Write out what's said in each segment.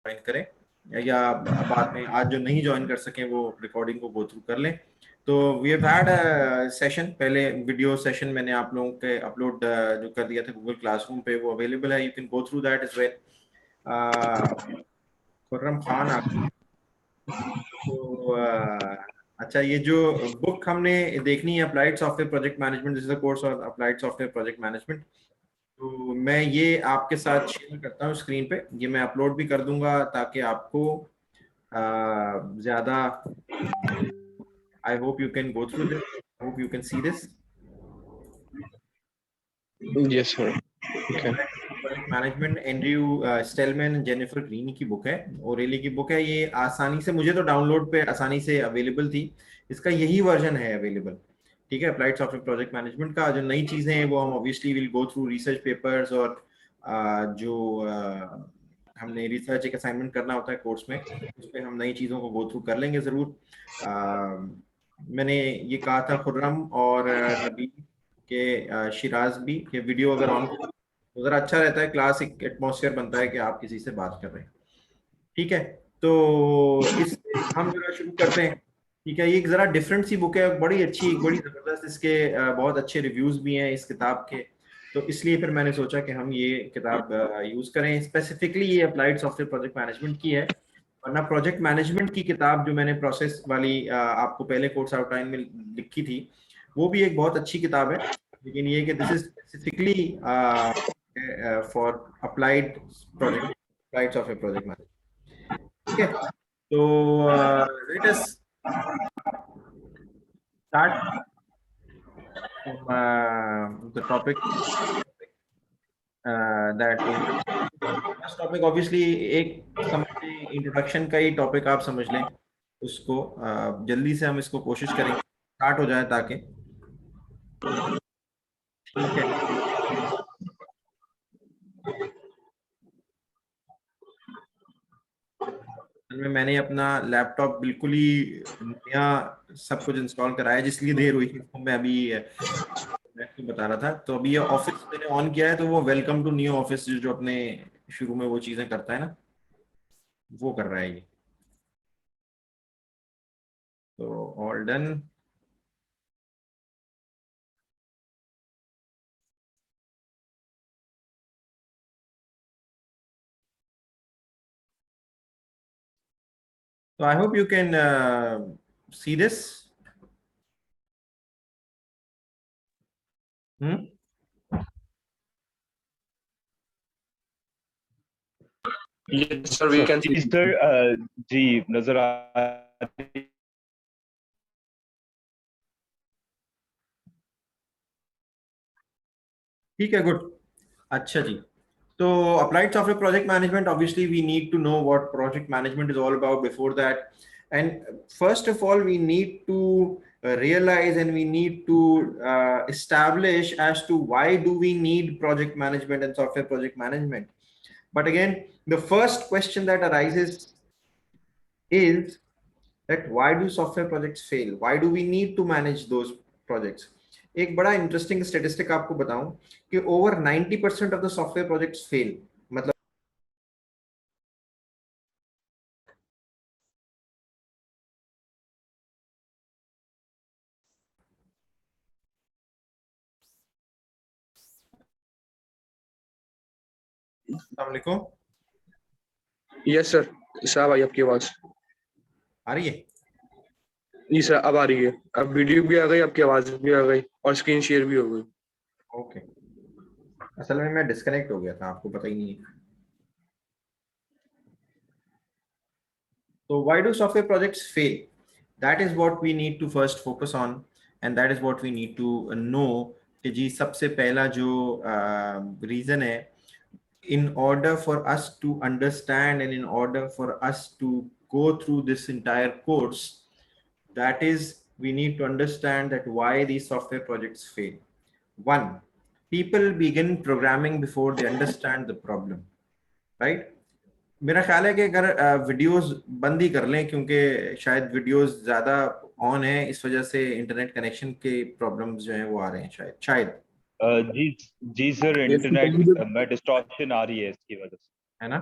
Join करें, या बाद में आज जो नहीं ज्वाइन कर सकें वो रिकॉर्डिंग को गो थ्रू कर लें। तो वी हैव हैड सेशन, पहले वीडियो सेशन मैंने आप लोगों के अपलोड जो कर दिया था गूगल क्लासरूम पे, वो अवेलेबल है, you can go through that as well. Khurram Khan आप तो अच्छा, ये जो बुक हमने देखनी है applied software project management, this is the course of applied software project management, तो मैं ये आपके साथ शेयर करता हूँ स्क्रीन पे, ये मैं अपलोड भी कर दूंगा ताकि आपको ज्यादा, I hope you can go through this, I hope you can see this. Yes, sir. Okay. Project management, Andrew Stellman, Jennifer Green की बुक है, ओरेली की बुक है। ये आसानी से, मुझे तो डाउनलोड पे आसानी से अवेलेबल थी, इसका यही वर्जन है अवेलेबल, ठीक है। अप्लाइड सॉफ्टवेयर प्रोजेक्ट मैनेजमेंट का जो नई चीजें हैं वो हम obviously will go through research papers, और जो हमने रिसर्च एक असाइनमेंट करना होता है कोर्स में, उस पर हम नई चीज़ों को गो थ्रू कर लेंगे ज़रूर। मैंने ये कहा था खुर्रम और नबी के शिराज भी कि वीडियो अगर ऑन तो ज़रा अच्छा रहता है, क्लास एक एटमॉस्फेयर बनता है कि आप किसी से बात कर रहे हैं, ठीक है। तो इस हम जरा शुरू करते हैं, ठीक है। ये एक ज़रा डिफरेंट सी बुक है, बड़ी अच्छी, बड़ी ज़बरदस्त, इसके बहुत अच्छे रिव्यूज़ भी हैं इस किताब के, तो इसलिए फिर मैंने सोचा कि हम ये किताब यूज़ करें। स्पेसिफिकली ये अप्लाइड सॉफ्टवेयर प्रोजेक्ट मैनेजमेंट की है, वरना प्रोजेक्ट मैनेजमेंट की किताब जो मैंने प्रोसेस वाली आपको पहले कोर्स आउटलाइन में लिखी थी, वो भी एक बहुत अच्छी किताब है, लेकिन ये कि this is specifically for applied project, applied software project management, ठीक है। तो let us start the topic that first topic, obviously एक समझ लें, इंट्रोडक्शन का ही टॉपिक आप समझ लें उसको, जल्दी से हम इसको कोशिश करेंगे स्टार्ट हो जाए ताकि, ठीक है। में मैंने अपना लैपटॉप बिल्कुल ही नया सब कुछ इंस्टॉल कराया, जिसलिए देर हुई थी, मैं अभी मैं बता रहा था। तो अभी ये ऑफिस मैंने ऑन किया है, तो वो वेलकम टू न्यू ऑफिस जो अपने शुरू में वो चीजें करता है ना, वो कर रहा है ये। तो all done. So I hope you can see this. Hmm? Yes, sir. We can see. Sir ji नजर आ रही ठीक है, गुड, अच्छा जी। तो applied software project management, obviously we need to know what project management is all about before that, and first of all we need to realize and we need to establish as to why do we need project management and software project management. But again, the first question that arises is that why do software projects fail? Why do we need to manage those projects? एक बड़ा interesting statistic आपको बताऊं कि over 90% of the software projects fail, मतलब अस्सलाम वालेकुम, Yes, sir. साहब आई आपकी आवाज। आ रही है? जी सर, अब आ रही है। अब वीडियो भी आ गई, आपकी आवाज भी आ गई और स्क्रीन शेयर भी हो गई। ओके, असल में मैं डिस्कनेक्ट हो गया था, आपको पता ही नहीं है। So why do software projects fail? That is what we need to first focus on, and that is what we need to know कि जी सबसे पहला जो रीजन है, in order for us to understand and in order for us to go through this entire course, that is we need to understand that why these software projects fail. One, people begin programming before they understand the problem, right? मेरा ख्याल है कि अगर videos बंद ही कर लें, क्योंकि शायद वीडियोस ज्यादा ऑन है, इस वजह से इंटरनेट कनेक्शन के प्रॉब्लम्स जो हैं वो आ रहे हैं, शायद शायद जी जी sir, Yes, we internet can do में डिस्टॉर्शन आ रही है इसकी वजह से, है ना।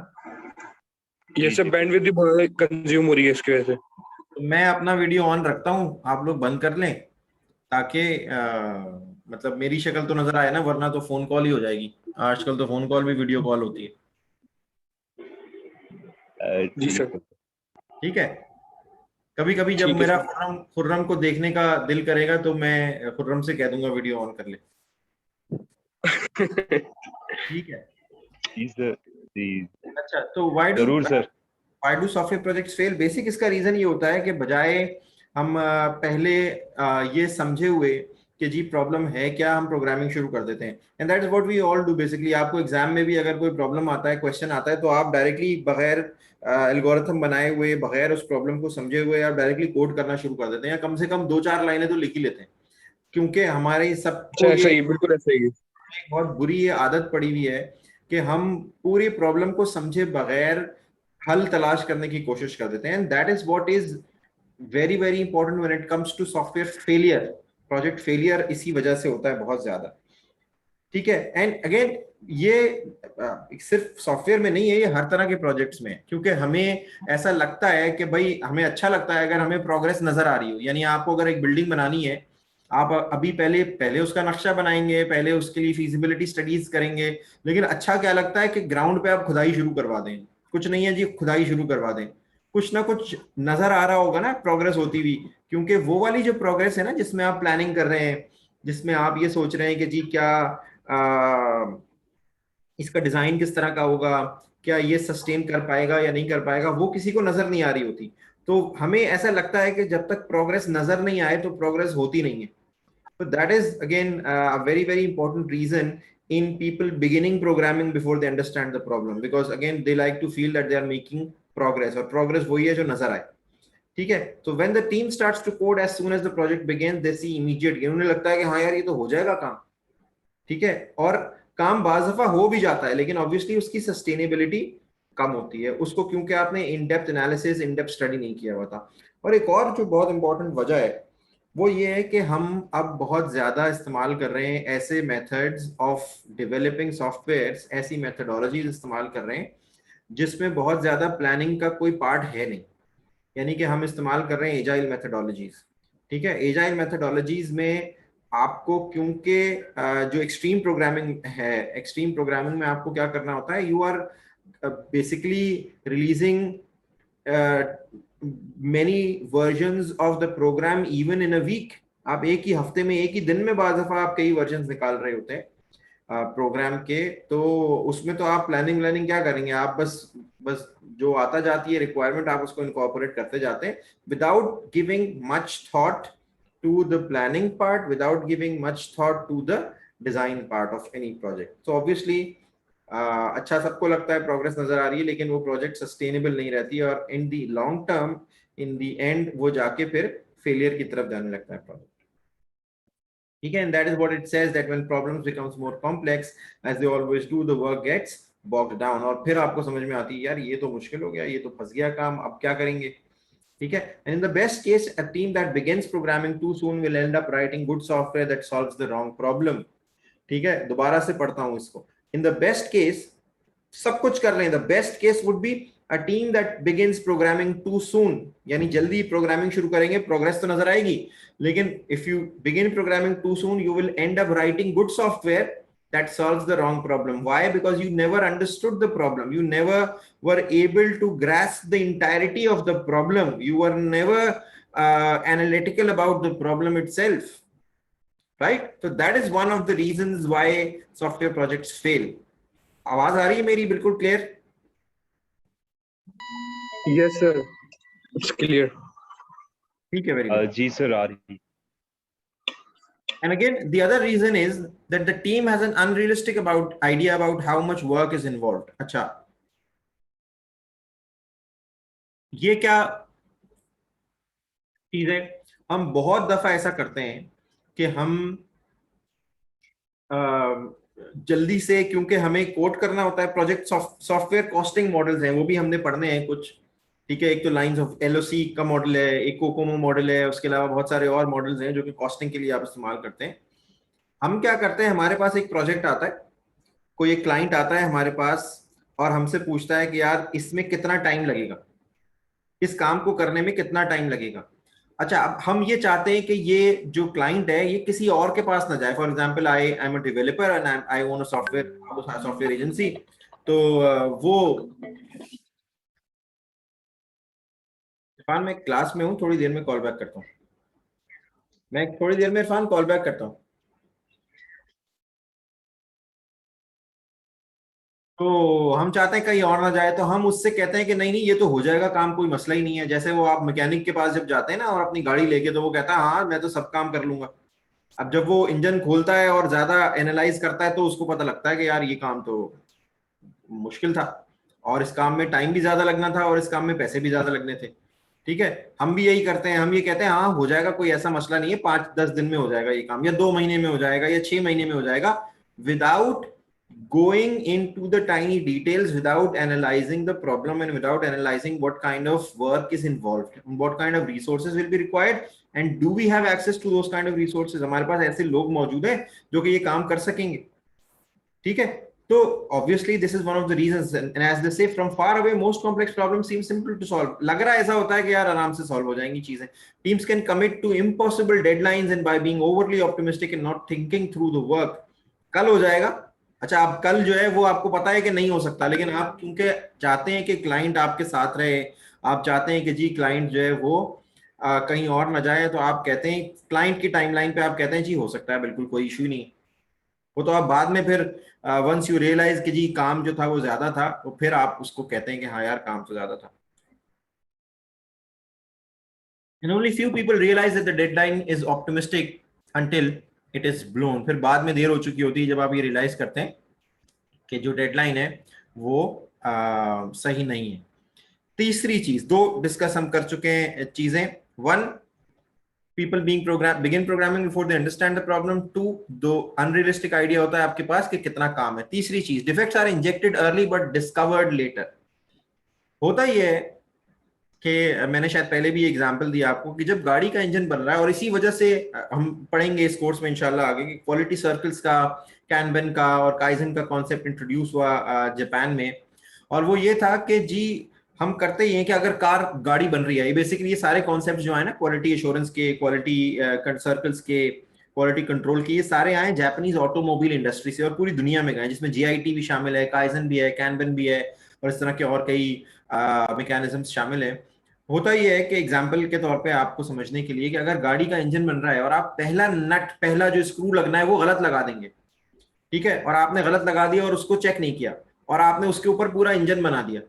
ये सब बैंडविड्थ भी बहुत कंज्यूम हो रही है इसकी वजह से। तो मैं अपना वीडियो ऑन रखता हूँ, आप लोग बंद कर लें, ताकि मतलब मेरी शक्ल तो नजर आए ना, वरना तो फोन कॉल ही हो जाएगी। आजकल तो फोन कॉल भी वीडियो कॉल होती है। जी जी सर। सर। ठीक है। कभी कभी जब ठीक है मेरा सर। खुर्रम खुर्रम को देखने का दिल करेगा तो मैं खुर्रम से कह दूंगा वीडियो ऑन कर ले। ठीक है। जी सर। जी अच्छा, तो जरूर sir. Why do software projects fail? Basic इसका रीजन ये होता है कि बजाय हम पहले ये समझे हुए कि जी प्रॉब्लम है क्या, हम प्रोग्रामिंग शुरू कर देते हैं। And that is what we all do basically. आपको एग्जाम में भी अगर कोई प्रॉब्लम आता है, क्वेश्चन आता है, तो आप डायरेक्टली बगैर एल्गोरिथम बनाए हुए, बगैर उस प्रॉब्लम को समझे हुए आप डायरेक्टली कोड करना शुरू कर देते हैं, या कम से कम दो चार लाइनें तो लिख ही लेते हैं। क्योंकि हमारे अच्छा, सबको ऐसा ये ही, बिल्कुल ऐसा ही है। एक बहुत बुरी ये आदत पड़ी हुई है कि हम पूरी प्रॉब्लम को समझे बगैर हल तलाश करने की कोशिश कर देते हैं। And that is what is very very important when it comes to software failure. Project failure इसी वजह से होता है बहुत ज्यादा। ठीक है। एंड अगेन ये सिर्फ सॉफ्टवेयर में नहीं है, ये हर तरह के प्रोजेक्ट्स में है। क्योंकि हमें ऐसा लगता है कि भाई, हमें अच्छा लगता है अगर हमें प्रोग्रेस नजर आ रही हो। यानी आपको अगर एक बिल्डिंग बनानी है, आप अभी पहले पहले उसका नक्शा बनाएंगे, पहले उसके लिए फिजिबिलिटी स्टडीज करेंगे, लेकिन अच्छा क्या लगता है कि ग्राउंड पे आप खुदाई शुरू करवा दें। कुछ नहीं है जी, खुदाई शुरू करवा दें, कुछ ना कुछ नजर आ रहा होगा ना प्रोग्रेस होती हुई। क्योंकि वो वाली जो प्रोग्रेस है ना, जिसमें आप प्लानिंग कर रहे हैं, जिसमें आप ये सोच रहे हैं कि जी क्या इसका डिजाइन किस तरह का होगा, क्या ये सस्टेन कर पाएगा या नहीं कर पाएगा, वो किसी को नजर नहीं आ रही होती। तो हमें ऐसा लगता है कि जब तक प्रोग्रेस नजर नहीं आए तो प्रोग्रेस होती नहीं है। So that is again a very very important reason in people beginning programming before they understand the problem, because again they like to feel that they are making progress, और progress वही है जो नजर आए। ठीक है। तो when the team starts to code as soon as the project begins, they see immediate gain। उन्हें लगता है कि हाँ यार, ये तो हो जाएगा काम। ठीक है। और काम बाज दफा हो भी जाता है, लेकिन ऑब्वियसली उसकी सस्टेनेबिलिटी कम होती है उसको, क्योंकि आपने in depth analysis, in depth study नहीं किया हुआ था। और एक और जो बहुत इंपॉर्टेंट वजह है वो ये है कि हम अब बहुत ज्यादा इस्तेमाल कर रहे हैं ऐसे मेथड्स ऑफ डेवलपिंग सॉफ्टवेयर्स, ऐसी मेथडोलॉजीज इस्तेमाल कर रहे हैं जिसमें बहुत ज्यादा प्लानिंग का कोई पार्ट है नहीं। यानी कि हम इस्तेमाल कर रहे हैं एजाइल मेथडोलॉजीज। ठीक है। एजाइल मेथडोलॉजीज में आपको, क्योंकि जो एक्सट्रीम प्रोग्रामिंग है, एक्सट्रीम प्रोग्रामिंग में आपको क्या करना होता है, you are basically releasing many versions of the program even in a week. आप एक ही हफ्ते में, एक ही दिन में बाज़ दफा आप कई वर्जन्स निकाल रहे होते हैं प्रोग्राम के। तो उसमें तो आप प्लानिंग व्लानिंग क्या करेंगे, आप बस बस जो आता जाती है रिक्वायरमेंट, आप उसको इनकॉर्पोरेट करते जाते हैं without giving much thought to the planning part, without giving much thought to the design part of any project. तो ऑब्वियसली अच्छा सबको लगता है प्रोग्रेस नजर आ रही है, लेकिन वो प्रोजेक्ट सस्टेनेबल नहीं रहती, और in the long term, in the end, वो जाके फिर फेलियर की तरफ जाने लगता है प्रोजेक्ट। ठीक है। And that is what it says, that when problems becomes more complex, as they always do, the work gets bogged down। और फिर आपको समझ में आती है यार ये तो मुश्किल हो गया, ये तो फंस गया काम, अब क्या करेंगे। ठीक है। And in the best case, a team that begins programming too soon will end up writing good software that solves the wrong problem। ठीक है। दोबारा से पढ़ता हूं इसको। In the best case, सब कुछ कर रहे हैं, the best case would be a team that begins programming too soon. यानी जल्दी प्रोग्रामिंग शुरू करेंगे, प्रोग्रेस तो नजर आएगी, लेकिन if you begin programming too soon you will and up writing good software that solves the wrong problem. Why? Because you never understood the problem, you never were able to grasp the entirety of the problem, you were never analytical about the problem itself, right? So that is one of the reasons why software projects fail। आवाज आ रही है मेरी बिल्कुल clear? Yes sir, it's clear. ठीक है, very good. जी sir आ रही। And again, the other reason is that the team has an unrealistic idea about how much work is involved। अच्छा, ये क्या चीज है? हम बहुत दफा ऐसा करते हैं कि हम जल्दी से, क्योंकि हमें कोड करना होता है, प्रोजेक्ट सॉफ्टवेयर कॉस्टिंग मॉडल्स हैं, वो भी हमने पढ़ने हैं कुछ। ठीक है। एक तो लाइंस ऑफ एलओसी का मॉडल है, एक कोकोमो मॉडल है, उसके अलावा बहुत सारे और मॉडल्स हैं जो कि कॉस्टिंग के लिए आप इस्तेमाल करते हैं। हम क्या करते हैं, हमारे पास एक प्रोजेक्ट आता है, कोई एक क्लाइंट आता है हमारे पास, और हमसे पूछता है कि यार इसमें कितना टाइम लगेगा, इस काम को करने में कितना टाइम लगेगा। अच्छा, अब हम ये चाहते हैं कि ये जो क्लाइंट है ये किसी और के पास ना जाए। For example I am a developer and I own a software agency. तो वो इरफान, मैं क्लास में हूँ, थोड़ी देर में कॉल बैक करता हूँ। मैं थोड़ी देर में इरफान कॉल बैक करता हूँ। तो हम चाहते हैं कहीं और ना जाए, तो हम उससे कहते हैं कि नहीं नहीं ये तो हो जाएगा काम, कोई मसला ही नहीं है। जैसे वो आप मैकेनिक के पास जब जाते हैं ना और अपनी गाड़ी लेके, तो वो कहता है हाँ मैं तो सब काम कर लूंगा। अब जब वो इंजन खोलता है और ज्यादा एनालाइज करता है तो उसको पता लगता है कि यार ये काम तो मुश्किल था, और इस काम में टाइम भी ज्यादा लगना था, और इस काम में पैसे भी ज्यादा लगने थे। ठीक है, हम भी यही करते हैं, हम ये कहते हैं हाँ हो जाएगा, कोई ऐसा मसला नहीं है, 5-10 दिन में हो जाएगा ये काम, या 2 महीने में हो जाएगा, या 6 महीने में हो जाएगा, without going into the tiny details, without analyzing the problem and without analyzing what kind of work is involved, what kind of resources will be required, and do we have access to those kind of resources, हमारे पास ऐसे लोग मौजूद हैं जो कि ये काम कर सकेंगे। ठीक है, तो obviously this is one of the reasons, and as they say from far away most complex problems seem simple to solve। लग रहा है ऐसा होता है कि यार आराम से सॉल्व हो जाएंगी चीजें। teams can commit to impossible deadlines and by being overly optimistic and not thinking through the work, कल हो जाएगा। अच्छा, अब कल जो है वो आपको पता है कि नहीं हो सकता, लेकिन आप क्योंकि चाहते हैं कि क्लाइंट आपके साथ रहे, आप चाहते हैं कि जी क्लाइंट जो है वो कहीं और ना जाए, तो आप कहते हैं क्लाइंट की टाइमलाइन पे आप कहते हैं जी हो सकता है, बिल्कुल कोई इश्यू नहीं है। वो तो आप बाद में फिर वंस यू रियलाइज कि जी काम जो था वो ज्यादा था, तो फिर आप उसको कहते हैं कि हाँ यार काम तो ज्यादा था। And only few people realize that the deadline is optimistic until it is blown। फिर बाद में देर हो चुकी होती है जब आप ये रियलाइज करते हैं कि जो डेडलाइन है वो सही नहीं है। तीसरी चीज, दो डिस्कस हम कर चुके हैं चीजें। One, people begin programming before they understand the problem. Two, दो अनरियलिस्टिक आइडिया होता है आपके पास कि कितना काम है। तीसरी चीज, defects are injected early but discovered later. होता ही है कि मैंने शायद पहले भी एग्जांपल दिया आपको कि जब गाड़ी का इंजन बन रहा है, और इसी वजह से हम पढ़ेंगे इस कोर्स में इंशाल्लाह आगे कि क्वालिटी सर्कल्स का, कैनबन का और काइजन का कॉन्सेप्ट इंट्रोड्यूस हुआ जापान में। और वो ये था कि जी हम करते ही हैं कि अगर कार गाड़ी बन रही है, ये बेसिकली ये सारे कॉन्सेप्ट जो है ना क्वालिटी एश्योरेंस के, क्वालिटी सर्कल्स के, क्वालिटी कंट्रोल के, ये सारे आए जापानीज ऑटोमोबाइल इंडस्ट्री से और पूरी दुनिया में गए, जिसमें जीआईटी भी शामिल है, काइजन भी है, कैनबन भी है, और इस तरह के और कई मैकेनिज्म्स शामिल है। होता ही है कि एग्जाम्पल के तौर पे आपको समझने के लिए कि अगर गाड़ी का इंजन बन रहा है और आप पहला नट, पहला जो स्क्रू लगना है वो गलत लगा देंगे, ठीक है, और आपने गलत लगा दिया और उसको चेक नहीं किया, और आपने उसके ऊपर पूरा इंजन बना दिया,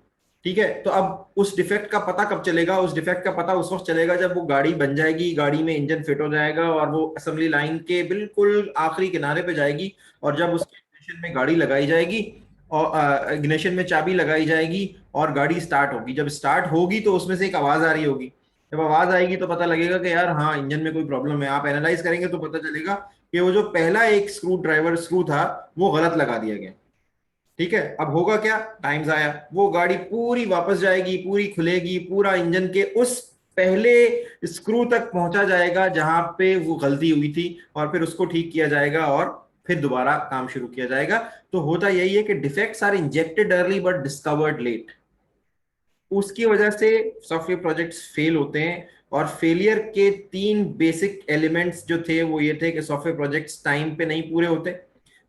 ठीक है, तो अब उस डिफेक्ट का पता कब चलेगा? उस डिफेक्ट का पता उस वक्त चलेगा जब वो गाड़ी बन जाएगी, गाड़ी में इंजन फिट हो जाएगा और वो असेंबली लाइन के बिल्कुल आखिरी किनारे पे जाएगी, और जब उसके इग्निशन में गाड़ी लगाई जाएगी और इग्निशन में चाबी लगाई जाएगी और गाड़ी स्टार्ट होगी। जब स्टार्ट होगी तो उसमें से एक आवाज आ रही होगी, जब आवाज आएगी तो पता लगेगा कि यार हाँ इंजन में कोई प्रॉब्लम है। आप एनालाइज करेंगे तो पता चलेगा कि वो जो पहला एक स्क्रू ड्राइवर स्क्रू था वो गलत लगा दिया गया। ठीक है, अब होगा क्या? टाइम जाया, वो गाड़ी पूरी वापस जाएगी, पूरी खुलेगी, पूरा इंजन के उस पहले स्क्रू तक पहुंचा जाएगा जहां पे वो गलती हुई थी, और फिर उसको ठीक किया जाएगा और फिर दोबारा काम शुरू किया जाएगा। तो होता यही है कि defects are injected early but discovered late. उसकी वजह से सॉफ्टवेयर प्रोजेक्ट्स फेल होते हैं, और फेलियर के 3 बेसिक एलिमेंट्स जो थे वो ये थे कि सॉफ्टवेयर प्रोजेक्ट्स टाइम पे नहीं पूरे होते,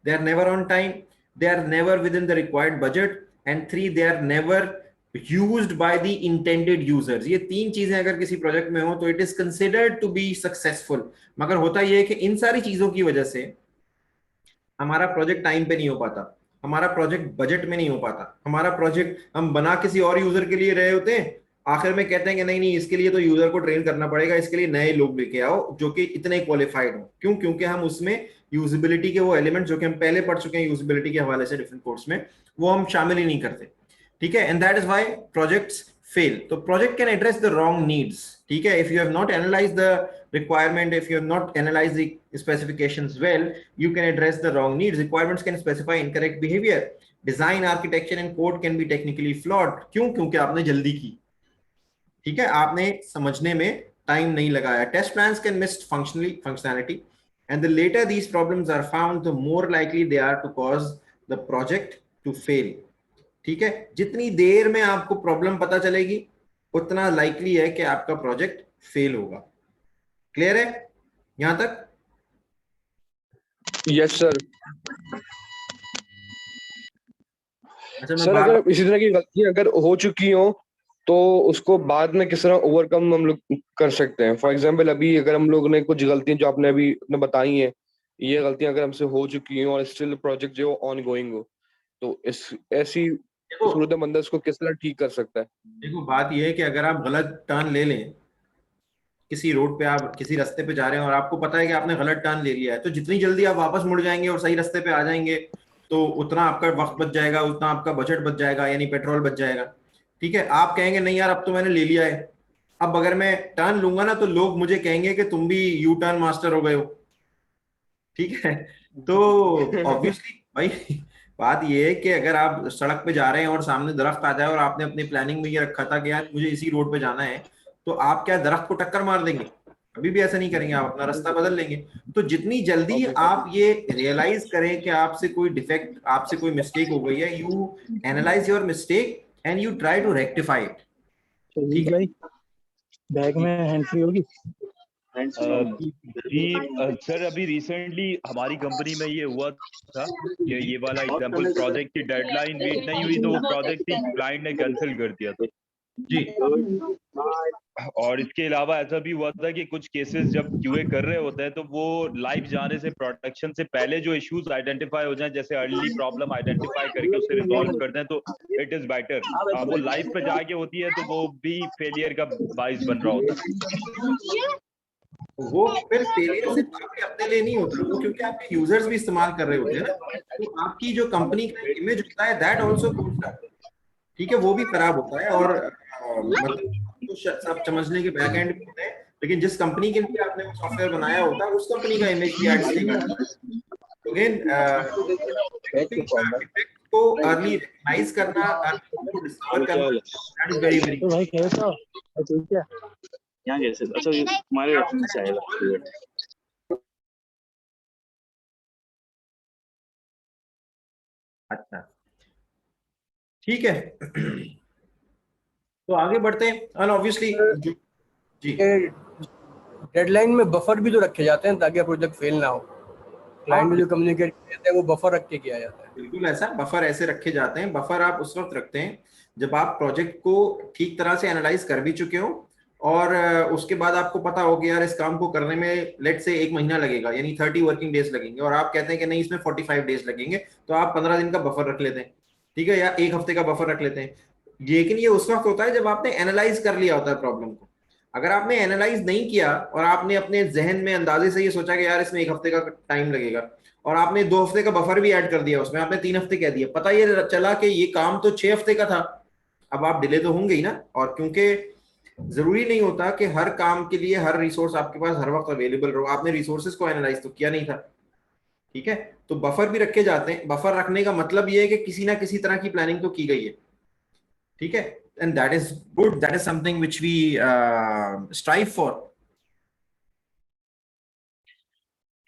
they are never on time, they are never within the required budget, and 3, they are never used by the intended users। ये 3 चीजें अगर किसी प्रोजेक्ट में हो तो it is considered to be successful. मगर होता यह है कि इन सारी चीजों की वजह से हमारा प्रोजेक्ट टाइम पे नहीं हो पाता, हमारा प्रोजेक्ट बजट में नहीं हो पाता, हमारा प्रोजेक्ट हम बना किसी और यूजर के लिए रहे होते हैं, आखिर में कहते हैं कि नहीं नहीं इसके लिए तो यूजर को ट्रेन करना पड़ेगा, इसके लिए नए लोग लेके आओ जो कि इतने क्वालिफाइड हो। क्यों? क्योंकि हम उसमें यूजिबिलिटी के वो एलिमेंट जो कि हम पहले पढ़ चुके हैं यूजिबिलिटी के हवाले से डिफरेंट कोर्स में, वो हम शामिल ही नहीं करते। ठीक है, and that is why projects fail. तो project can address the wrong needs. ठीक है, if you have not analyse the requirement, if you have not analyzed the specifications well, you can address the wrong needs। Requirements can specify incorrect behavior, design, architecture and code can be technically flawed। क्यों? क्योंकि आपने जल्दी की, ठीक है, आपने समझने में टाइम नहीं लगाया। Test plans can miss functionality, and the later these problems are found, the more likely they are to cause the project to fail। ठीक है, जितनी देर में आपको प्रॉब्लम पता चलेगी उतना लाइकली है कि आपका प्रोजेक्ट फेल होगा। क्लियर है यहां तक? Yes sir. अच्छा मैं सर बार अगर इसी तरह की गलतियां अगर हो चुकी हो तो उसको बाद में किस तरह ओवरकम हम लोग कर सकते हैं? फॉर एग्जाम्पल अभी अगर हम लोग ने कुछ गलतियां जो आपने अभी ने बताई हैं, ये गलतियां अगर हमसे हो चुकी हैं और स्टिल प्रोजेक्ट जो ऑन गोइंग हो, तो इस ऐसी देखो, सूरत में बंदा इसको किस तरह ठीक कर सकता है? देखो बात यह है कि अगर आप गलत टर्न ले लें, किसी रोड पे आप किसी रास्ते पे जा रहे हैं और आपको पता है कि आपने गलत टर्न ले लिया है, तो जितनी जल्दी आप वापस मुड़ जाएंगे और सही रास्ते पे आ जाएंगे तो उतना आपका वक्त बच जाएगा, उतना आपका बजट बच जाएगा, यानी पेट्रोल बच जाएगा। ठीक है, आप कहेंगे नहीं यार अब तो मैंने ले लिया है, अब अगर मैं टर्न लूंगा ना तो लोग मुझे कहेंगे कि तुम भी यू टर्न मास्टर हो गए हो। ठीक है, तो ऑब्वियसली भाई बात ये है कि अगर आप सड़क पे जा रहे हैं और सामने दरख्त आ जाए और आपने अपनी प्लानिंग में ये रखा था कि यार मुझे इसी रोड पे जाना है, तो आप क्या दरख्त को टक्कर मार देंगे? कभी भी ऐसा नहीं करेंगे, आप अपना रास्ता बदल लेंगे। तो जितनी जल्दी आप ये रियलाइज करें कि आपसे कोई डिफेक्ट, आपसे कोई मिस्टेक हो गई है, you analyse your mistake and you try to rectify it. ठीक है भाई बैग में हैंड फ्री होगी? जी सर, अभी रिसेंटली हमारी कंपनी में ये हुआ था कि ये वाला एग्जांपल, प्रोजेक्ट की डेडलाइन मीट नहीं हुई तो वो प्रोजेक्ट ही क्लाइंट ने कैंसिल कर दिया था जी। और इसके अलावा ऐसा भी हुआ था कि कुछ केसेस जब क्यूए कर रहे होते हैं तो वो लाइव जाने से, प्रोडक्शन से पहले जो इश्यूज आइडेंटिफाई हो जाएं, जैसे अर्ली प्रॉब्लम आइडेंटिफाई करके उसे रिजॉल्व करते हैं, तो इट इज बेटर। अब वो लाइव पे जाके होती है तो वो भी फेलियर का बाइस बन रहा होता है। वो फिर फेलियर सिर्फ आपके अपने लिए नहीं होता, वो क्योंकि आपके यूजर्स भी इस्तेमाल कर रहे होते हैं ना, तो आपकी जो कंपनी का इमेज होता है दैट आल्सो गोस डाउन। ठीक है, वो भी खराब होता है। और मतलब तो सब समझने के बैक एंड भी होते हैं, लेकिन जिस कंपनी के लिए आपने वो सॉफ्टवेयर बनाया होता है उस कंपनी का इमेज भी एट स्टेक आता है। अगेन इफेक्ट को अर्ली रिकॉग्नाइज करना, अर्ली को डिस्कवर करना, दैट इज वेरी वेरी। तो भाई कैसा ठीक है? यहाँ कैसे? अच्छा ये हमारे रेफरेंस से आएगा। अच्छा ठीक है, तो आगे बढ़ते हैं। एंड ऑब्वियसली जी डेडलाइन में बफर भी तो रखे जाते हैं ताकि प्रोजेक्ट फेल ना हो। क्लाइंट में जो कम्युनिकेट करते हैं वो बफर रख के किया जाता है। बिल्कुल ऐसा बफर ऐसे रखे जाते हैं। बफर आप उस वक्त रखते हैं जब आप प्रोजेक्ट को ठीक तरह से एनालाइज कर भी चुके हो और उसके बाद आपको पता हो कि यार इस काम को करने में लेट से 1 महीना लगेगा, यानी 30 वर्किंग डेज लगेंगे, और आप कहते हैं कि नहीं इसमें 45 डेज लगेंगे, तो आप 15 दिन का बफर रख लेते हैं। ठीक है, या 1 हफ्ते का बफर रख लेते हैं। लेकिन ये उस वक्त होता है जब आपने एनालाइज कर लिया होता है प्रॉब्लम को। अगर आपने एनालाइज नहीं किया और आपने अपने जहन में अंदाजे से ये सोचा कि यार इसमें 1 हफ्ते का टाइम लगेगा, और आपने 2 हफ्ते का बफर भी ऐड कर दिया उसमें, आपने 3 हफ्ते कह दिया, पता ये चला कि ये काम तो 6 हफ्ते का था, अब आप डिले तो होंगे ही ना। और क्योंकि जरूरी नहीं होता कि हर काम के लिए हर रिसोर्स आपके पास हर वक्त अवेलेबल रहो, आपने रिसोर्सेज को एनालाइज तो किया नहीं था। ठीक है, तो बफर भी रखे जाते हैं। बफर रखने का मतलब ये है कि किसी ना किसी तरह की प्लानिंग तो की गई है। ठीक है, and that is good, that is something which we strive for.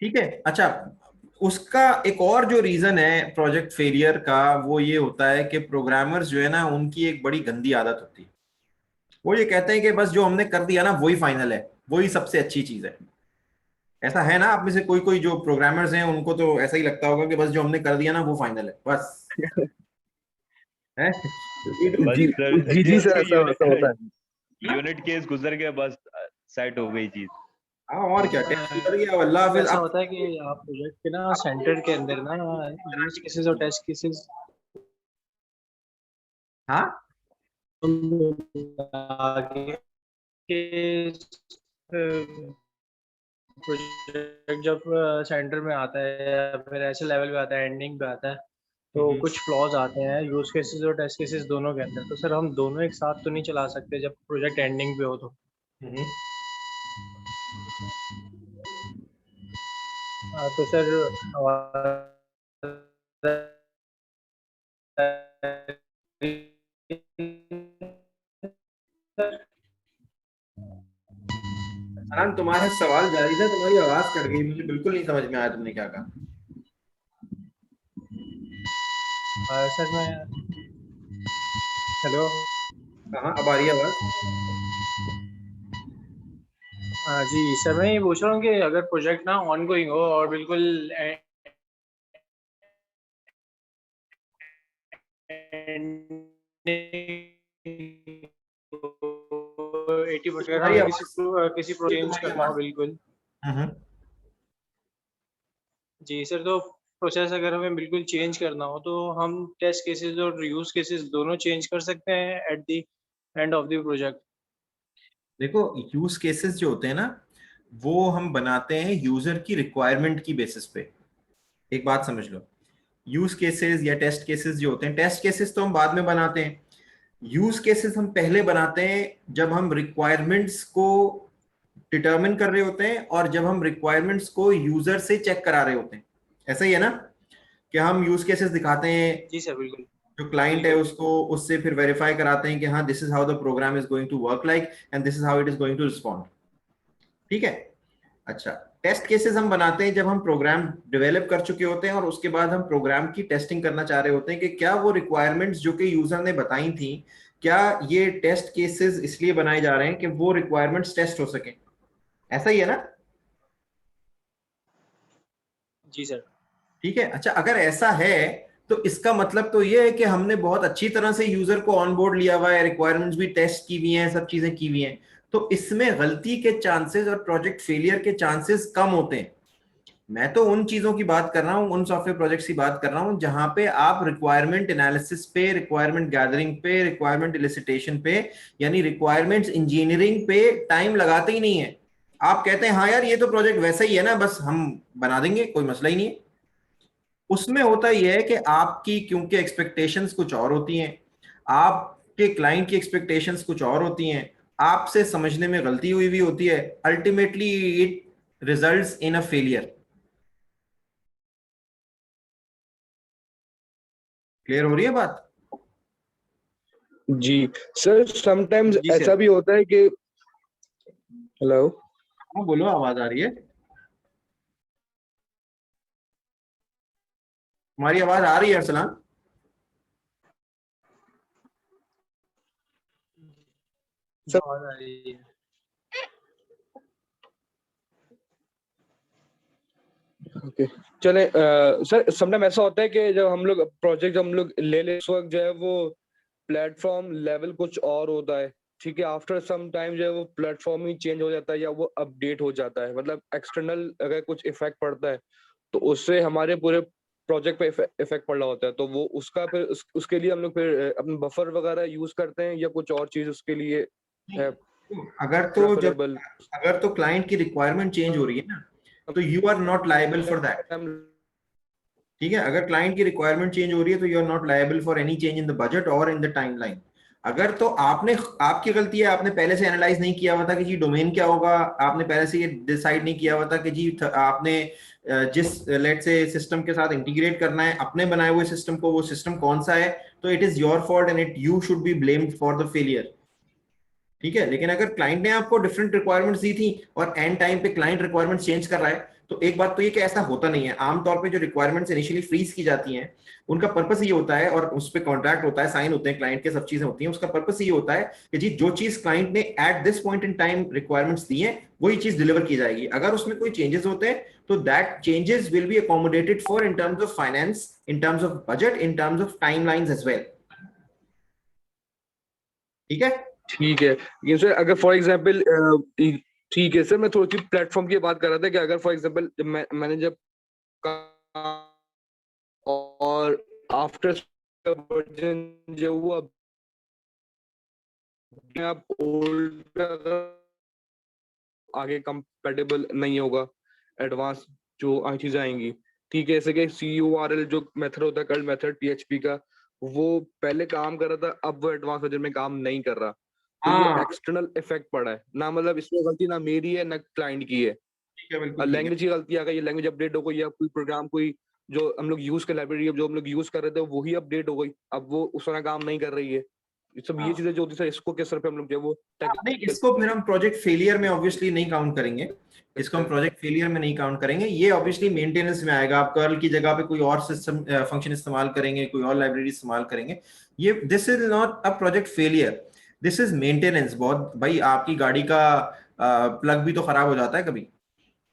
ठीक है, अच्छा उसका एक और जो रीजन है प्रोजेक्ट फेलियर का वो ये होता है कि प्रोग्रामर्स जो है ना उनकी एक बड़ी गंदी आदत होती है। वो ये कहते हैं कि बस जो हमने कर दिया ना वही फाइनल है, वही सबसे अच्छी चीज है। ऐसा है ना आप में से कोई कोई जो प्रोग्रामर्स हैं उनको तो ऐसा ही लगता होगा कि बस जो हमने कर दिया ना वो फाइनल है बस। है बस जी सर, जी जी सर, ऐसा ऐसा होता है। यूनिट केस गुजर गया, बस सेट हो गई चीज। हाँ और क्या, टेस्ट कर गया अल्लाह हाफिज। ऐसा अब होता है कि आप प्रोजेक्ट के ना सेंटर के अंदर ना यूज केसेस और टेस्ट केसेस हाँ आगे के प्रोजेक्ट जब सेंटर में आता है या फिर ऐसे लेवल पे आता है, एंडिंग पे आता है, तो कुछ फ्लॉज आते हैं यूज केसेस और टेस्ट केसेस दोनों के अंदर। तो सर हम दोनों एक साथ तो नहीं चला सकते जब प्रोजेक्ट एंडिंग पे हो तो। तो सर अनंत तुम्हारा सवाल जारी था, तुम्हारी आवाज कट गई, मुझे बिल्कुल नहीं समझ में आया तुमने क्या कहा। सर मैं हेलो। हाँ अब आ रही है आवाज। हाँ जी सर, मैं ये पूछ रहा हूँ कि अगर प्रोजेक्ट ना ऑनगोइंग हो और बिल्कुल 80% तुम्हारी हमें आवाज किसी चेंज तुम्हारी करना हो आवाज। बिल्कुल। हम्म। जी सर, तो प्रोसेस अगर हमें बिल्कुल चेंज करना हो तो हम टेस्ट केसेस और यूज केसेस दोनों चेंज कर सकते हैं at the end of the project. देखो यूज केसेस जो होते हैं ना, वो हम बनाते हैं यूजर की रिक्वायरमेंट की बेसिस पे। एक बात समझ लो, यूज केसेस या टेस्ट केसेस जो होते हैं, टेस्ट केसेस तो हम बाद में बनाते हैं, यूज केसेस हम पहले बनाते हैं जब हम रिक्वायरमेंट्स को डिटरमिन कर रहे होते हैं और जब हम रिक्वायरमेंट्स को यूजर से चेक करा रहे होते हैं। ऐसा ही है ना, कि हम यूज केसेस दिखाते हैं, जी सर बिल्कुल। जो क्लाइंट है बिल्कुल। उसको उससे फिर वेरीफाई कराते हैं कि हाँ this is how the program is going to work like and this is how it is going to respond. ठीक है। अच्छा, टेस्ट केसेस हम बनाते हैं जब हम प्रोग्राम डेवलप कर चुके होते हैं और उसके बाद हम प्रोग्राम की टेस्टिंग करना चाह रहे होते हैं कि क्या वो रिक्वायरमेंट्स जो कि यूजर ने बताई थी, क्या ये टेस्ट केसेस इसलिए बनाए जा रहे हैं कि वो रिक्वायरमेंट्स टेस्ट हो सके। ऐसा ही है ना। जी सर। ठीक है। अच्छा, अगर ऐसा है तो इसका मतलब तो ये है कि हमने बहुत अच्छी तरह से यूजर को ऑन बोर्ड लिया हुआ है, रिक्वायरमेंट्स भी टेस्ट की हुई हैं, सब चीजें की हुई हैं, तो इसमें गलती के चांसेस और प्रोजेक्ट फेलियर के चांसेस कम होते हैं। मैं तो उन चीजों की बात कर रहा हूं, उन सॉफ्टवेयर प्रोजेक्ट्स की बात कर रहा हूं जहां पे आप रिक्वायरमेंट एनालिसिस पे, रिक्वायरमेंट गैदरिंग पे, रिक्वायरमेंट इलिसिटेशन पे, यानी रिक्वायरमेंट्स इंजीनियरिंग पे टाइम लगाते ही नहीं है। आप कहते हैं हाँ यार ये तो प्रोजेक्ट वैसा ही है ना, बस हम बना देंगे, कोई मसला ही नहीं है। उसमें होता यह है कि आपकी क्योंकि एक्सपेक्टेशंस कुछ और होती हैं, आपके क्लाइंट की एक्सपेक्टेशंस कुछ और होती हैं, आपसे समझने में गलती हुई भी होती है, ultimately it results in a failure. Clear हो रही है बात। जी सर, समटाइम्स जी ऐसा सर। भी होता है कि हेलो। हाँ बोलो, आवाज आ रही है। हमारी आवाज आ रही है अरसलान। सर आवाज आ रही है। ओके, चले सर, समटाइम ऐसा होता है कि जब हम लोग प्रोजेक्ट हम लोग ले ले उस वक्त जो है वो प्लेटफॉर्म लेवल कुछ और होता है। ठीक है, आफ्टर सम टाइम जो है वो प्लेटफॉर्म ही चेंज हो जाता है या वो अपडेट हो जाता है, मतलब एक्सटर्नल अगर कुछ इफेक्ट पड़ता है तो उससे हमारे पूरे प्रोजेक्ट पे इफेक्ट पड़ रहा होता है, तो वो उसका फिर उसके लिए हम लोग फिर अपने बफर वगैरह यूज करते हैं या कुछ और चीज उसके लिए है अगर तो जब प्रेफरेबल। अगर तो क्लाइंट की रिक्वायरमेंट चेंज हो रही है ना, तो you are not liable for that. ठीक है, अगर क्लाइंट की रिक्वायरमेंट चेंज हो रही है तो you are not liable for any change in the budget और इन द टाइमलाइन। अगर तो आपने, आपकी गलती है, आपने पहले से एनालाइज नहीं किया हुआ था कि जी डोमेन क्या होगा, आपने पहले से ये डिसाइड नहीं किया हुआ था कि जी आपने जिस लेट से सिस्टम के साथ इंटीग्रेट करना है अपने बनाए हुए सिस्टम को, वो सिस्टम कौन सा है, तो it is your fault and it you should be blamed for the failure. ठीक है। लेकिन अगर क्लाइंट ने आपको डिफरेंट रिक्वायरमेंट्स दी थी और एंड टाइम पे क्लाइंट रिक्वायरमेंट्स चेंज कर रहा है, तो एक बात तो ये कि ऐसा होता नहीं है। आमतौर पे जो रिक्वायरमेंट्स इनिशियली फ्रीज की जाती हैं उनका पर्पस ये होता है, और उस पर कॉन्ट्रैक्ट होता है, साइन होते हैं क्लाइंट के, सब चीजें होती हैं, उसका पर्पस ये होता है कि जी जो चीज क्लाइंट ने at this point in time requirements दी है वही चीज डिलीवर की जाएगी। अगर उसमें कोई चेंजेस होते हैं तो that changes will be accommodated for in terms of finance, in terms of budget, in terms of timelines as well. ठीक है। ठीक है, लेकिन सर अगर फॉर एग्जांपल ठीक है सर, मैं थोड़ी सी प्लेटफॉर्म की बात कर रहा था कि अगर फॉर एग्जांपल मैंने जब और आफ्टर वर्जन जो वो आप ओल्ड आगे कंपेटेबल नहीं होगा, एडवांस जो चीजें आएंगी। ठीक है, जैसे कि CURL जो मेथड होता है, कर्ल मेथड PHP का, वो पहले काम कर रहा था, अब वो एडवांस वर्जन में काम नहीं कर रहा। तो ये हाँ एक्सटर्नल इफेक्ट पड़ा है ना, मतलब इसमें गलती ना मेरी है ना क्लाइंट की है। ठीक है, और बिल्कुल ठीक है। लैंग्वेज की गलती आ गई, लैंग्वेज अपडेट हो गई, या कोई प्रोग्राम कोई जो हम लोग यूज कर लाइब्रेरी जो हम लोग यूज कर रहे थे वही अपडेट हो गई, अब वो उस तरह काम नहीं कर रही है। सब ये चीजें जो होती है इसको किस तरह पे हम लोग जो है वो नहीं, इसको फिर हम प्रोजेक्ट फेलियर में ऑब्वियसली नहीं काउंट करेंगे, इसको हम प्रोजेक्ट फेलियर में नहीं काउंट करेंगे। ये ऑब्वियसली मेंटेनेंस में आएगा, आप कर्ल की जगह पे कोई और सिस्टम फंक्शन इस्तेमाल करेंगे, कोई और लाइब्रेरी इस्तेमाल करेंगे, ये this is not a project failure, this is maintenance. बहुत भाई, आपकी गाड़ी का प्लग भी तो खराब हो जाता है कभी,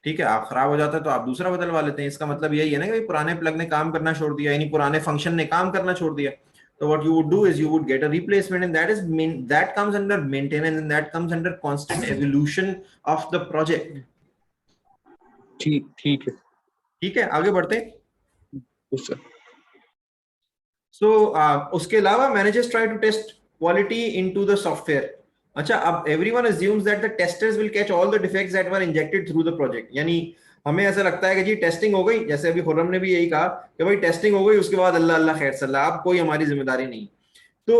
ठीक है, आप खराब हो जाता है तो आप दूसरा बदलवा लेते हैं, इसका मतलब यही है ना कि भाई पुराने प्लग ने काम करना छोड़ दिया, यानी पुराने फंक्शन ने काम करना छोड़ दिया, so what you would do is you would get a replacement, and that comes under maintenance, and that comes under constant evolution of the project. ठीक है, आगे बढ़ते हैं। सर। So उसके अलावा managers try to test quality into the software. अच्छा, अब everyone assumes that the testers will catch all the defects that were injected through the project, यानी हमें ऐसा लगता है कि जी टेस्टिंग हो गई, जैसे अभी खुर्रम ने भी यही कहा कि भाई टेस्टिंग हो गई, उसके बाद अल्लाह अल्लाह खैर सल्लाह, अब कोई हमारी जिम्मेदारी नहीं। तो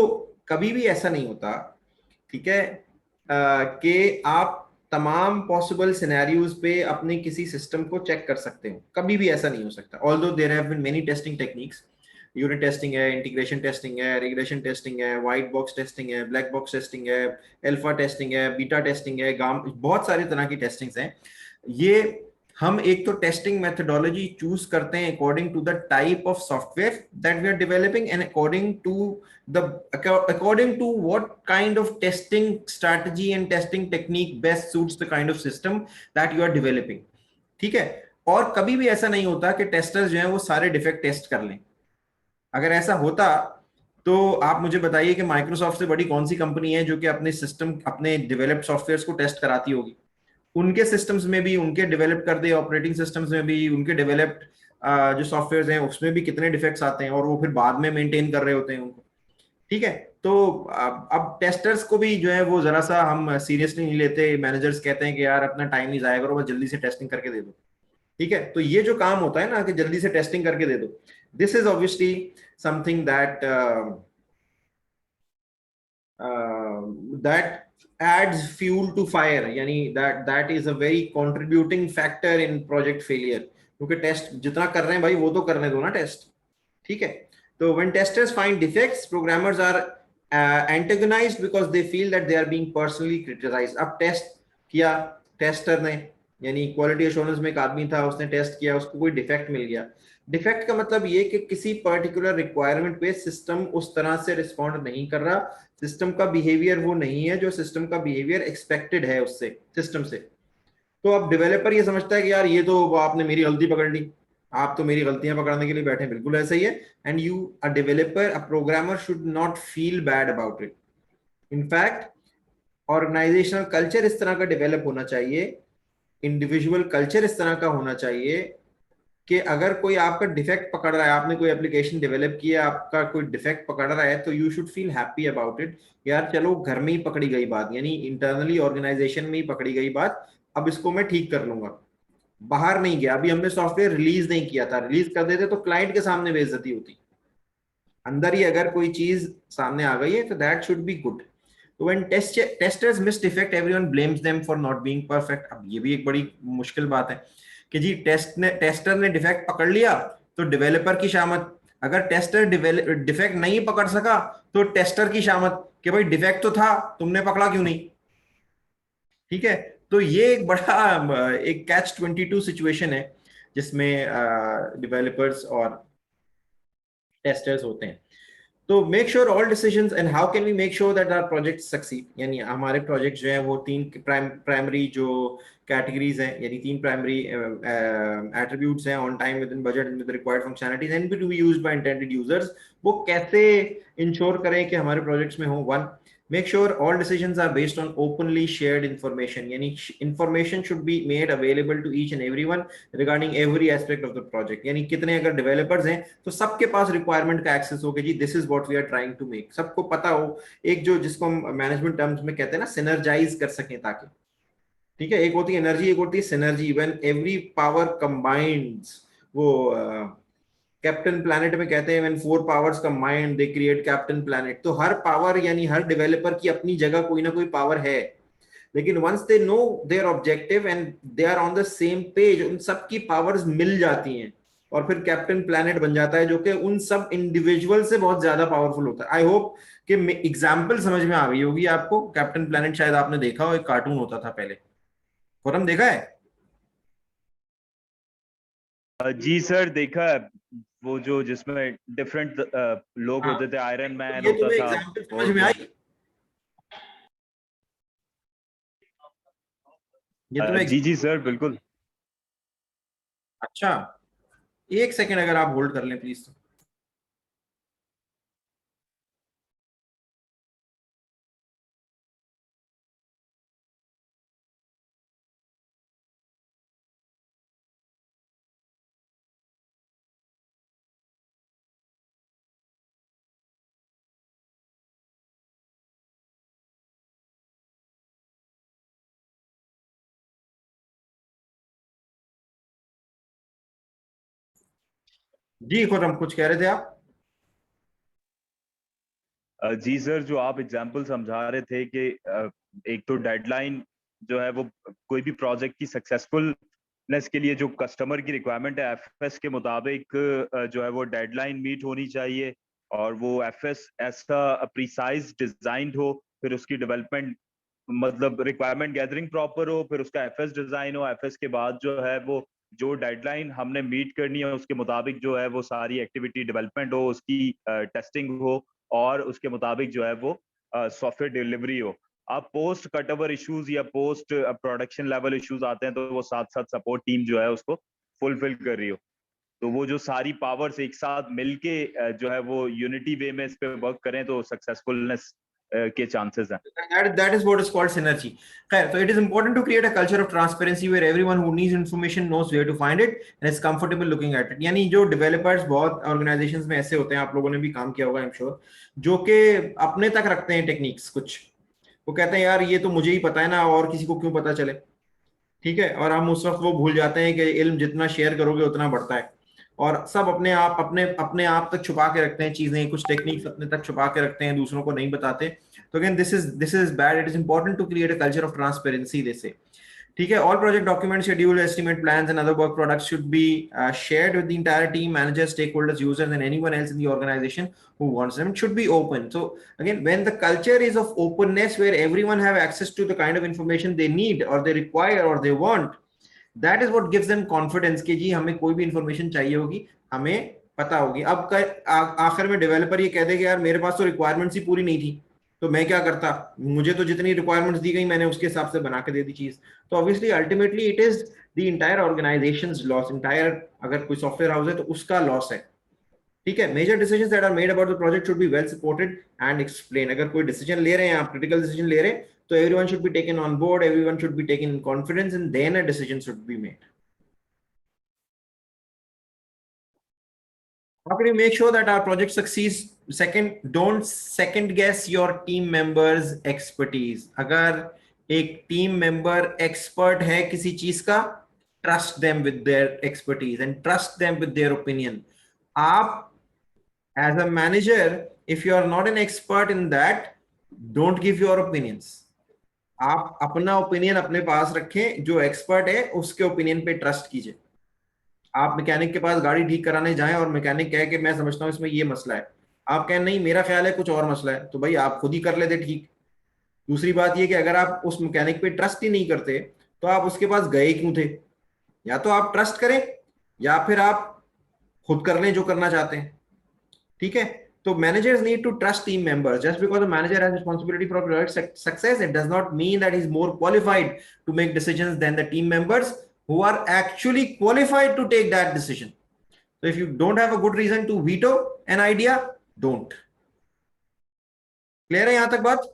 कभी भी ऐसा नहीं होता, ठीक है, कि आप तमाम पॉसिबल सिनेरियोज पे अपने किसी सिस्टम को चेक कर सकते हो, कभी भी ऐसा नहीं हो सकता। Although there have been many testing techniques, unit testing है, इंटीग्रेशन टेस्टिंग है, रिग्रेशन टेस्टिंग है, व्हाइट बॉक्स टेस्टिंग है, ब्लैक बॉक्स टेस्टिंग है, अल्फा टेस्टिंग है, बीटा टेस्टिंग है, बहुत सारी तरह की टेस्टिंग्स हैं। ये हम एक तो टेस्टिंग मेथोडोलॉजी चूज करते हैं according to the type of software that we are developing, and according to what kind of testing strategy and testing technique best suits the kind of system that you are developing, ठीक है। और कभी भी ऐसा नहीं होता कि testers जो हैं वो सारे डिफेक्ट टेस्ट कर लें। अगर ऐसा होता तो आप मुझे बताइए कि माइक्रोसॉफ्ट से बड़ी कौन सी कंपनी है जो कि अपने सिस्टम, अपने डेवलप्ड सॉफ्टवेयर्स को टेस्ट कराती होगी। उनके सिस्टम्स में भी, उनके डेवलप कर दे ऑपरेटिंग सिस्टम्स में भी, उनके डेवलप्ड जो सॉफ्टवेयर्स हैं उसमें भी कितने डिफेक्ट्स आते हैं, और वो फिर बाद में मेंटेन कर रहे होते हैं उनको, ठीक है। तो अब टेस्टर्स को भी जो है वो जरा सा हम सीरियसली नहीं लेते। मैनेजर्स कहते हैं कि यार अपना टाइम नहीं जाया करो, बस जल्दी से टेस्टिंग करके दे दो, ठीक है। तो ये जो काम होता है ना कि जल्दी से टेस्टिंग करके दे दो, this is obviously something that adds fuel to fire, यानी that is a very contributing factor in project failure, क्योंकि टेस्ट जितना कर रहे हैं भाई वो तो करने दो ना टेस्ट, ठीक है। तो when testers find defects, programmers are antagonized because they feel that they are being personally criticized। अब टेस्ट किया टेस्टर ने, यानी क्वालिटी एश्योरेंस में एक आदमी था, उसने टेस्ट किया, उसको कोई डिफेक्ट मिल गया। डिफेक्ट का मतलब ये कि किसी पर्टिकुलर रिक्वायरमेंट पे सिस्टम उस तरह से रिस्पॉन्ड नहीं कर रहा, सिस्टम का बिहेवियर वो नहीं है जो सिस्टम का बिहेवियर एक्सपेक्टेड है उससे, सिस्टम से। तो अब डेवलपर ये समझता है कि यार ये तो आपने मेरी गलती पकड़ ली, आप तो मेरी गलतियां पकड़ने के लिए बैठे, बिल्कुल ऐसा ही है। And you a developer, a programmer should not feel bad about it. In fact organisational culture इस तरह का डेवलप होना चाहिए, इंडिविजुअल कल्चर इस तरह का होना चाहिए कि अगर कोई आपका डिफेक्ट पकड़ रहा है, आपने कोई एप्लीकेशन डेवलप किया, आपका कोई डिफेक्ट पकड़ रहा है, तो you should feel happy about it. यार चलो घर में ही पकड़ी गई बात, यानी इंटरनली ऑर्गेनाइजेशन में ही पकड़ी गई बात, अब इसको मैं ठीक कर लूंगा, बाहर नहीं गया। अभी हमने सॉफ्टवेयर रिलीज नहीं किया था, रिलीज कर देते तो क्लाइंट के सामने बेइज्जती होती, अंदर ही अगर कोई चीज सामने आ गई है तो दैट शुड बी गुड। तो when testers miss defect, everyone blames them for not being perfect. अब ये भी एक बड़ी मुश्किल बात है कि जी टेस्टर ने डिफेक्ट पकड़ लिया तो डेवलपर की शामत, अगर टेस्टर डिफेक्ट नहीं पकड़ सका तो टेस्टर की शामत कि भाई डिफेक्ट तो था, तुमने पकड़ा क्यों नहीं, ठीक है। तो ये एक बड़ा एक कैच 22 सिचुएशन है जिसमें डेवलपर्स और टेस्टर्स होते हैं। तो make sure all decisions, and how can we make sure that our project succeed, यानी हमारे प्रोजेक्ट जो है वो तीन प्राइमरी जो कैटेगरीज हैं, यानी तीन प्राइमरी एट्रीब्यूट्स हैं, on time, within budget, with required functionalities, and to be used by intended users. वो कैसे इंश्योर करें कि हमारे प्रोजेक्ट्स में हो? One, make sure all decisions are based on openly shared information, yani information should be made available to each and everyone regarding every aspect of the project। yani कितने अगर developers हैं तो सबके पास requirement का access हो कि जी this is what we are trying to make, सबको पता हो, एक जो जिसको हम management terms में कहते हैं ना synergize कर सकें ताकि, ठीक है। एक होती है एनर्जी, एक होती है synergy, when every power combines, वो कैप्टन प्लैनेट में कहते हैं when four powers combine they create captain planet. तो हर पावर, यानी हर डेवलपर की अपनी जगह कोई ना कोई पावर है, लेकिन once they know their objective and they are on the same page, उन सब की पावर्स मिल जाती हैं और फिर कैप्टन प्लैनेट बन जाता है जो कि उन सब इंडिविजुअल से बहुत ज्यादा पावरफुल होता है। आई होप कि एग्जाम्पल समझ में आ गई होगी आपको। कैप्टन प्लेनेट शायद आपने देखा हो, एक कार्टून होता था पहले, खुरम देखा है? जी सर, देखा है। वो जो जिसमें डिफरेंट लोग हाँ, होते थे, आयरन तो मैन ये होता तुम्हें था एग्जाम्पल समझ और में वो। आई? ये तुम्हें जी जी सर, बिल्कुल। अच्छा, एक सेकेंड अगर आप होल्ड कर लें प्लीज। तो जी खुरम, कुछ कह रहे थे आप? जी सर, जो आप एग्जांपल समझा रहे थे कि एक तो डेडलाइन जो है वो कोई भी प्रोजेक्ट की सक्सेसफुलनेस के लिए जो कस्टमर की रिक्वायरमेंट है एफएस के मुताबिक जो है वो डेडलाइन मीट होनी चाहिए, और वो एफएस ऐसा प्रिसाइज डिजाइंड हो, फिर उसकी डेवलपमेंट मतलब रिक्वायरमेंट गैदरिंग प्रॉपर हो, फिर उसका एफएस डिजाइन हो, एफएस के बाद जो है वो जो डेडलाइन हमने मीट करनी है उसके मुताबिक जो है वो सारी एक्टिविटी डेवलपमेंट हो, उसकी टेस्टिंग हो, और उसके मुताबिक जो है वो सॉफ्टवेयर डिलीवरी हो। अब पोस्ट कटओवर इश्यूज या पोस्ट प्रोडक्शन लेवल इश्यूज आते हैं तो वो साथ साथ सपोर्ट टीम जो है उसको फुलफिल कर रही हो। तो वो जो सारी पावर्स एक साथ मिलके जो है वो यूनिटी वे में इस पे वर्क करें तो सक्सेसफुलनेस के चांसेस हैं। That is what is called synergy. So it is important to create a culture of transparency where everyone who needs information knows where to find it and is comfortable looking at it. यानी जो developers बहुत organizations में ऐसे होते हैं, आप लोगों ने भी काम किया होगा I'm sure, जो कि अपने तक रखते हैं टेक्निक्स कुछ। वो कहते हैं यार ये तो मुझे ही पता है ना, और किसी को क्यों पता चले। ठीक है, और हम उस वक्त वो भूल जाते हैं कि इल्म जितना शेयर करोगे उतना बढ़ता है, और सब अपने आप तक छुपा के रखते हैं चीजें, कुछ टेक्निक्स अपने तक छुपा के रखते हैं, दूसरों को नहीं बताते। तो again this is bad. It is important to create a culture of transparency they say. ठीक है, all project document, schedule, estimate, plans and other work products should be shared with the entire team, managers, stakeholders, users and anyone else in the organization who wants them. It should be open. So again, when the culture is of openness where everyone have access to the kind of information they need or they require or they want, that is what gives them confidence कि जी हमें कोई भी information चाहिए होगी, हमें पता होगी। अब आखिर में डेवलपर ये कह दे कि यार मेरे पास तो रिक्वायरमेंट्स ही पूरी नहीं थी, तो मैं क्या करता, मुझे तो जितनी रिक्वायरमेंट्स दी गई मैंने उसके हिसाब से बना के दे दी चीज। तो obviously ultimately it is the entire organisations loss, entire अगर कोई सॉफ्टवेयर हाउस है तो उसका लॉस है। ठीक है, major decisions that are made about the project should be well supported and explain. अगर कोई डिसीजन ले रहे हैं आप, क्रिटिकल डिसीजन ले रहे हैं, तो everyone should be taken on board, everyone should be taken in confidence, and then a decision should be made. How can you make sure that our project succeeds? Second, don't second guess your team members expertise. अगर एक team member expert है किसी चीज का, trust them with their expertise and trust them with their opinion. आप as a manager, if you are not an expert in that, don't give your opinions. आप अपना opinion अपने पास रखें, जो एक्सपर्ट है उसके ओपिनियन पे ट्रस्ट कीजिए। आप मैकेनिक के पास गाड़ी ठीक कराने जाएं और मैकेनिक कहे कि मैं समझता हूं इसमें ये मसला है, आप कहें नहीं मेरा ख्याल है कुछ और मसला है, तो भाई आप खुद ही कर लेते ठीक। दूसरी बात ये कि अगर आप उस मैकेनिक पे ट्रस्ट ही नहीं करते तो आप उसके पास गए क्यों थे? या तो आप ट्रस्ट करें या फिर आप खुद कर लें जो करना चाहते हैं। ठीक है, तो managers need to trust team members. Just because a manager has responsibility for project success, it does not mean that he's more qualified to make decisions than the team members who are actually qualified to take that decision. So if you don't have a good reason to veto an idea, don't. Clear है यहां तक बात?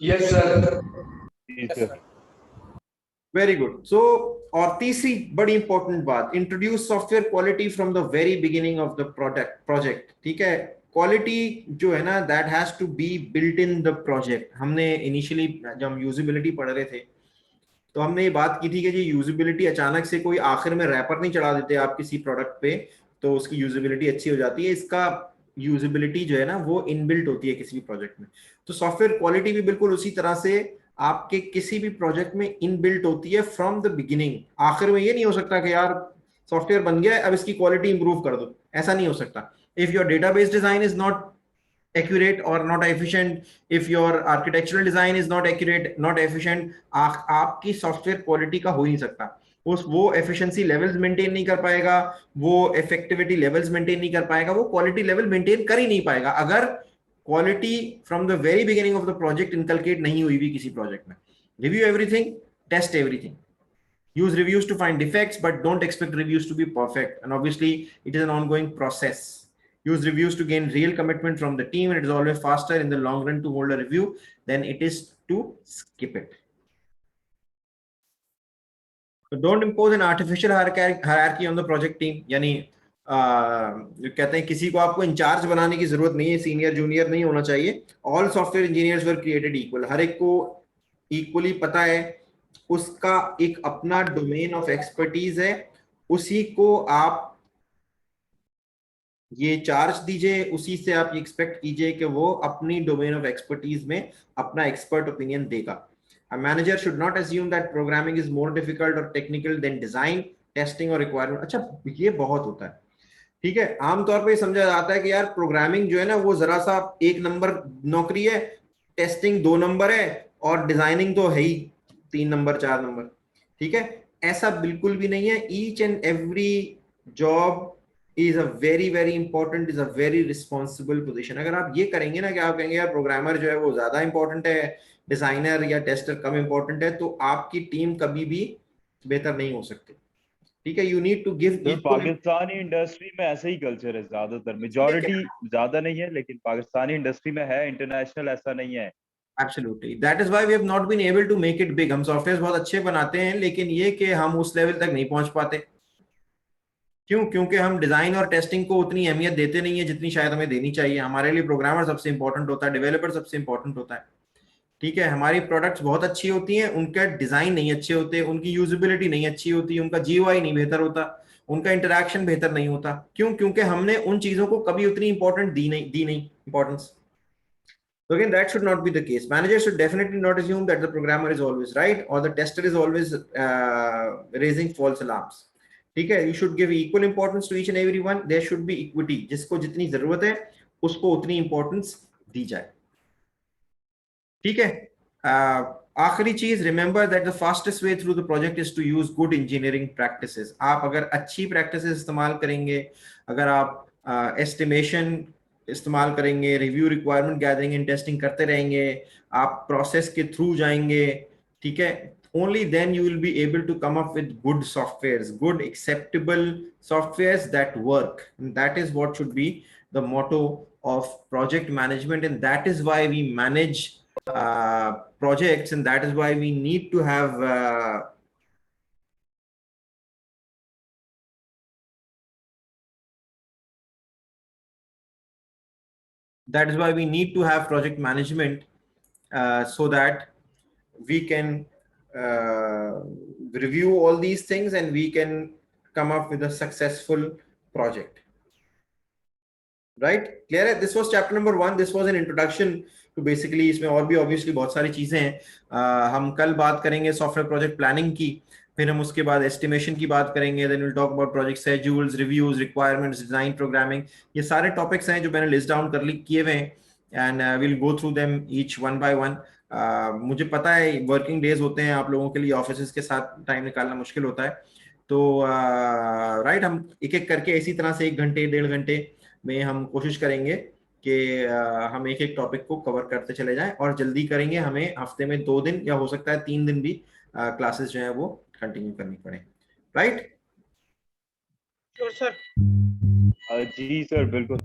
Yes, sir. Very good. So और तीसरी बड़ी important बात, introduce software quality from the very beginning of the project. ठीक है, क्वालिटी जो है ना, that has to be built in the project. हमने इनिशियली जब हम यूजिबिलिटी पढ़ रहे थे तो हमने ये बात की थी कि जी यूजिबिलिटी अचानक से कोई आखिर में रैपर नहीं चढ़ा देते आप किसी प्रोडक्ट पे तो उसकी यूजिबिलिटी अच्छी हो जाती है। इसका यूजिबिलिटी जो है ना वो इनबिल्ट होती है किसी भी प्रोजेक्ट में। तो सॉफ्टवेयर क्वालिटी भी बिल्कुल उसी तरह से आपके किसी भी प्रोजेक्ट में इनबिल्ट होती है फ्रॉम द बिगिनिंग। आखिर में ये नहीं हो सकता कि यार सॉफ्टवेयर बन गया है अब इसकी क्वालिटी इंप्रूव कर दो, ऐसा नहीं हो सकता। if your database design is not accurate or not efficient, if your architectural design is not accurate, not efficient, आपकी सॉफ्टवेयर क्वालिटी का हो ही नहीं सकता। वो एफिशिएंसी लेवल्स मेंटेन नहीं कर पाएगा, वो इफेक्टिविटी लेवल्स मेंटेन नहीं कर पाएगा, वो क्वालिटी लेवल मेंटेन कर ही नहीं पाएगा अगर quality from the very beginning of the project inculcate नहीं हुई भी किसी प्रोजेक्ट में। Review everything, test everything, use reviews to find defects, but don't expect reviews to be perfect, and obviously it is an ongoing process. Use reviews to gain real commitment from the team, and it is always faster in the long run to hold a review than it is to skip it. So don't impose an artificial hierarchy on the project team. यानी जो कहते हैं किसी को आपको in charge बनाने की जरूरत नहीं है, सीनियर जूनियर नहीं होना चाहिए। All software engineers were created equal, हर एक को इक्वली पता है, उसका एक अपना डोमेन ऑफ एक्सपर्टीज है, उसी को आप ये चार्ज दीजिए, उसी से आप एक्सपेक्ट कीजिए कि वो अपनी डोमेन ऑफ एक्सपर्टीज में अपना एक्सपर्ट ओपिनियन देगा। A manager should not assume that programming is more difficult or technical than design, testing or requirement. अच्छा, ये बहुत होता है, ठीक है। आमतौर पे समझा जाता है कि यार प्रोग्रामिंग जो है ना वो जरा सा 1 नंबर नौकरी है, टेस्टिंग 2 नंबर है और डिजाइनिंग तो है ही 3 नंबर 4 नंबर, ठीक है। ऐसा बिल्कुल भी नहीं है। Each and every job is a very very important, is a very responsible position. अगर आप ये करेंगे ना कि आप कहेंगे यार प्रोग्रामर जो है वो ज्यादा इंपॉर्टेंट है, डिजाइनर या टेस्टर कम इंपॉर्टेंट है, तो आपकी टीम कभी भी बेहतर नहीं हो सकती, ठीक है। You need to give Pakistani industry में ऐसा ही कल्चर है, ज्यादातर मेजॉरिटी, ज्यादा नहीं है लेकिन पाकिस्तानी इंडस्ट्री में है, इंटरनेशनल ऐसा नहीं है। Absolutely. That is why we have not been able to make it big. हम सॉफ्टवेयर बहुत अच्छे बनाते हैं लेकिन ये कि हम उस लेवल तक नहीं पहुंच पाते। क्यों? क्योंकि हम डिजाइन और टेस्टिंग को उतनी अहमियत देते नहीं है जितनी शायद हमें देनी चाहिए। हमारे लिए प्रोग्रामर सबसे इंपॉर्टेंट होता है, डेवलपर सबसे इंपॉर्टेंट होता है, ठीक है। हमारी प्रोडक्ट्स बहुत अच्छी होती हैं, उनका डिजाइन नहीं अच्छे होते, उनकी यूजेबिलिटी नहीं अच्छी होती, उनका जीयूआई नहीं बेहतर होता, उनका इंटरेक्शन बेहतर नहीं होता। क्यों? क्योंकि हमने उन चीजों को कभी उतनी इंपॉर्टेंट दी नहीं importance. So again, that should not be the case. Managers should definitely not assume that the programmer is always right or the tester is always raising false alarms. ठीक है, you should give equal importance to each and every one. There should be equity. जिसको जितनी जरूरत है उसको उतनी importance दी जाए, ठीक है। आखिरी चीज, remember that the fastest way through the project is to use good engineering practices. आप अगर अच्छी practices इस्तेमाल करेंगे, अगर आप estimation इस्तेमाल करेंगे, review, requirement gathering and testing करते रहेंगे, आप प्रोसेस के थ्रू जाएंगे, ठीक है, only then you will be able to come up with good softwares, good acceptable softwares that work. And that is what should be the motto of project management, and that is why we manage projects, and that is why we need to have project management so that we can review all these things and we can come up with a successful project, right? Clear है? This was chapter number 1. This was an introduction to basically, इसमें और भी obviously बहुत सारी चीजें हैं। हम कल बात करेंगे सॉफ्टवेयर प्रोजेक्ट प्लानिंग की, फिर हम उसके बाद एस्टिमेशन की बात करेंगे, then we'll talk about project schedules, reviews, requirements, design, programming. ये सारे टॉपिक्स हैं जो मैंने लिस्ट डाउन किए हुए हैं, and we'll go through them each one by one. मुझे पता है वर्किंग डेज होते हैं, आप लोगों के लिए ऑफिस के साथ टाइम निकालना मुश्किल होता है, तो राइट, हम एक एक करके इसी तरह से 1 घंटे 1.5 घंटे में हम कोशिश करेंगे कि हम एक एक टॉपिक को कवर करते चले जाएं, और जल्दी करेंगे। हमें हफ्ते में 2 दिन या हो सकता है 3 दिन भी क्लासेस जो है वो कंटिन्यू करनी पड़े, राइट? जी सर, बिल्कुल।